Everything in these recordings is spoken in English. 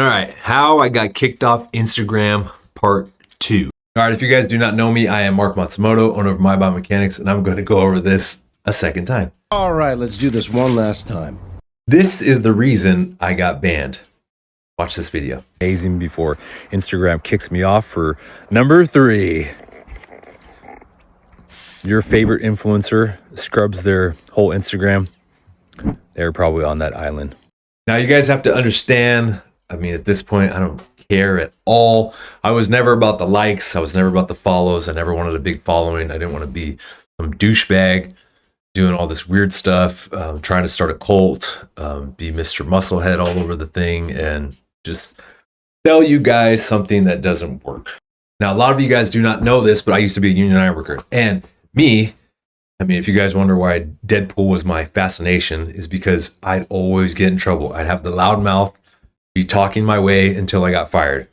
All right, how I got kicked off Instagram part 2. All right, if you guys do not know me, I am Mark Matsumoto, owner of My Biomechanics, and I'm going to go over this a second time. All right, let's do this one last time. This is the reason I got banned. Watch this video. Amazing before Instagram kicks me off for number 3. Your favorite influencer scrubs their whole Instagram. They're probably on that island. Now you guys have to understand, I mean, at this point, I don't care at all. I was never about the likes. I was never about the follows. I never wanted a big following. I didn't want to be some douchebag doing all this weird stuff, trying to start a cult, be Mr. Musclehead all over the thing, and just tell you guys something that doesn't work. Now, a lot of you guys do not know this, but I used to be a union iron worker. And me, I mean, if you guys wonder why Deadpool was my fascination, is because I'd always get in trouble. I'd have the loud mouth, be talking my way until I got fired.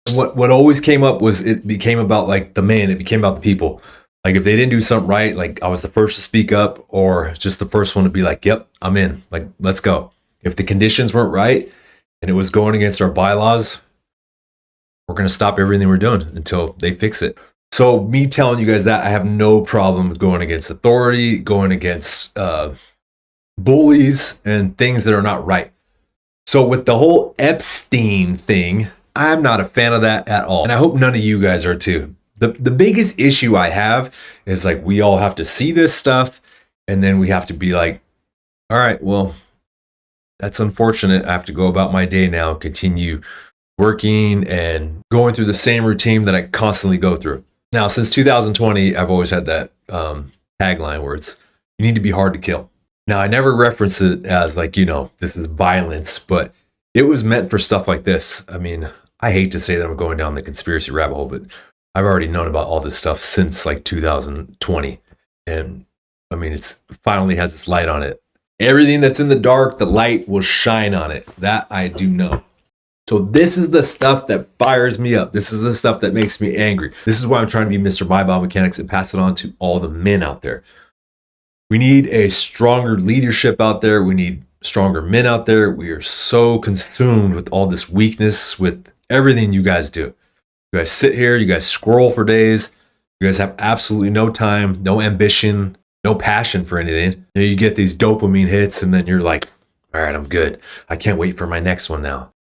And what always came up was it became about like the man, it became about the people. Like if they didn't do something right, like I was the first to speak up or just the first one to be like, yep, I'm in, like, let's go. If the conditions weren't right and it was going against our bylaws, we're going to stop everything we're doing until they fix it. So me telling you guys that, I have no problem going against authority, going against bullies and things that are not right. So with the whole Epstein thing, I'm not a fan of that at all. And I hope none of you guys are too. The biggest issue I have is like we all have to see this stuff and then we have to be like, all right, well, that's unfortunate. I have to go about my day now, continue working and going through the same routine that I constantly go through. Now, since 2020, I've always had that tagline where it's, you need to be hard to kill. Now, I never reference it as like, you know, this is violence, but it was meant for stuff like this. I mean, I hate to say that I'm going down the conspiracy rabbit hole, but I've already known about all this stuff since like 2020. And I mean, it's finally has this light on it. Everything that's in the dark, the light will shine on it. That I do know. So this is the stuff that fires me up. This is the stuff that makes me angry. This is why I'm trying to be Mr. My Biomechanics and pass it on to all the men out there. We need a stronger leadership out there. We need stronger men out there. We are so consumed with all this weakness, with everything you guys do. You guys sit here, you guys scroll for days. You guys have absolutely no time, no ambition, no passion for anything. You get these dopamine hits and then you're like, all right, I'm good. I can't wait for my next one now.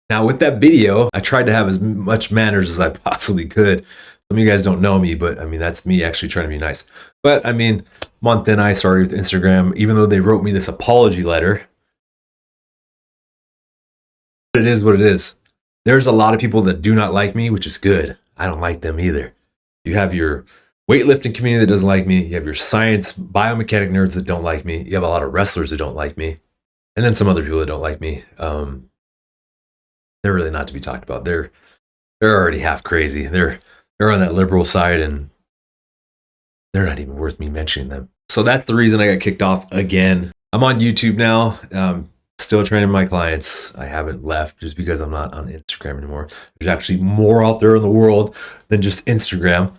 Now with that video, I tried to have as much manners as I possibly could. Some of you guys don't know me, but I mean, that's me actually trying to be nice. But I mean, month in, I started with Instagram, even though they wrote me this apology letter. It is what it is. There's a lot of people that do not like me, which is good. I don't like them either. You have your weightlifting community that doesn't like me. You have your science, biomechanic nerds that don't like me. You have a lot of wrestlers that don't like me. And then some other people that don't like me. They're really not to be talked about. They're already half crazy. They're on that liberal side and they're not even worth me mentioning them. So that's the reason I got kicked off again. I'm on YouTube now. Still training my clients. I haven't left just because I'm not on Instagram anymore. There's actually more out there in the world than just Instagram.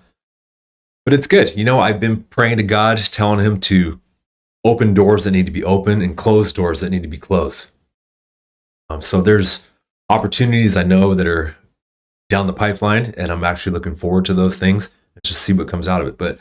But it's good. You know, I've been praying to God, telling him to open doors that need to be open and close doors that need to be closed. So there's opportunities I know that are down the pipeline, and I'm actually looking forward to those things and just see what comes out of it. But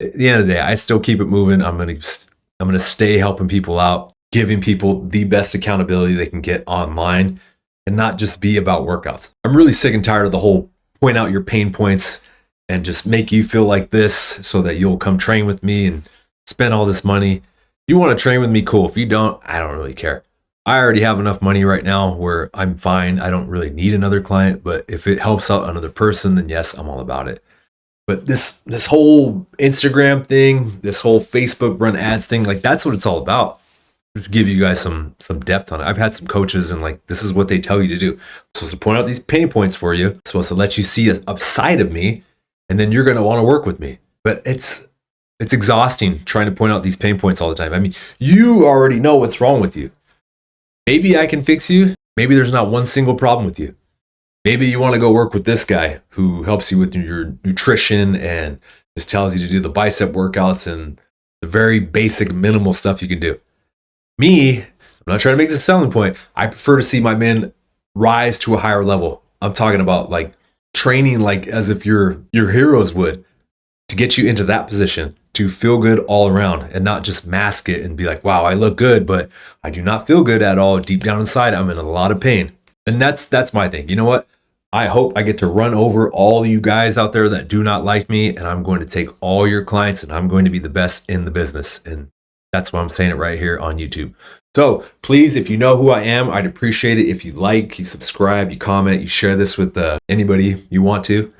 at the end of the day, I still keep it moving. I'm gonna stay helping people out, giving people the best accountability they can get online, and not just be about workouts. I'm really sick and tired of the whole point out your pain points and just make you feel like this so that you'll come train with me and spend all this money. You want to train with me, cool. If you don't, I don't really care. I already have enough money right now where I'm fine. I don't really need another client, but if it helps out another person, then yes, I'm all about it. But this whole Instagram thing, this whole Facebook run ads thing, like that's what it's all about. To give you guys some depth on it. I've had some coaches and like, this is what they tell you to do. I'm supposed to point out these pain points for you. I'm supposed to let you see a side of me, and then you're going to want to work with me. But it's exhausting trying to point out these pain points all the time. I mean, you already know what's wrong with you. Maybe I can fix you. Maybe there's not one single problem with you. Maybe you want to go work with this guy who helps you with your nutrition and just tells you to do the bicep workouts and the very basic minimal stuff you can do. Me, I'm I'm not trying to make this a selling point. I prefer to see my men rise to a higher level. I'm talking about like training like as if your heroes would, to get you into that position, to feel good all around and not just mask it and be like, wow, I look good, but I do not feel good at all. Deep down inside, I'm in a lot of pain. And that's my thing. You know what? I hope I get to run over all you guys out there that do not like me, and I'm going to take all your clients and I'm going to be the best in the business. And that's why I'm saying it right here on YouTube. So please, if you know who I am, I'd appreciate it if you like, you subscribe, you comment, you share this with anybody you want to.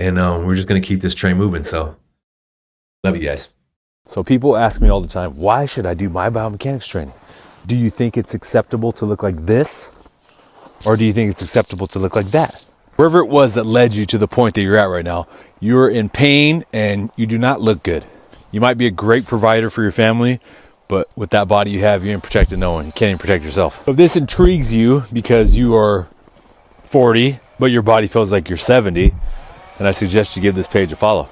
And we're just going to keep this train moving. So love you guys. So people ask me all the time, why should I do my biomechanics training? Do you think it's acceptable to look like this? Or do you think it's acceptable to look like that? Wherever it was that led you to the point that you're at right now, you're in pain and you do not look good. You might be a great provider for your family, but with that body you have, you ain't protecting no one. You can't even protect yourself. If this intrigues you because you are 40, but your body feels like you're 70, then I suggest you give this page a follow.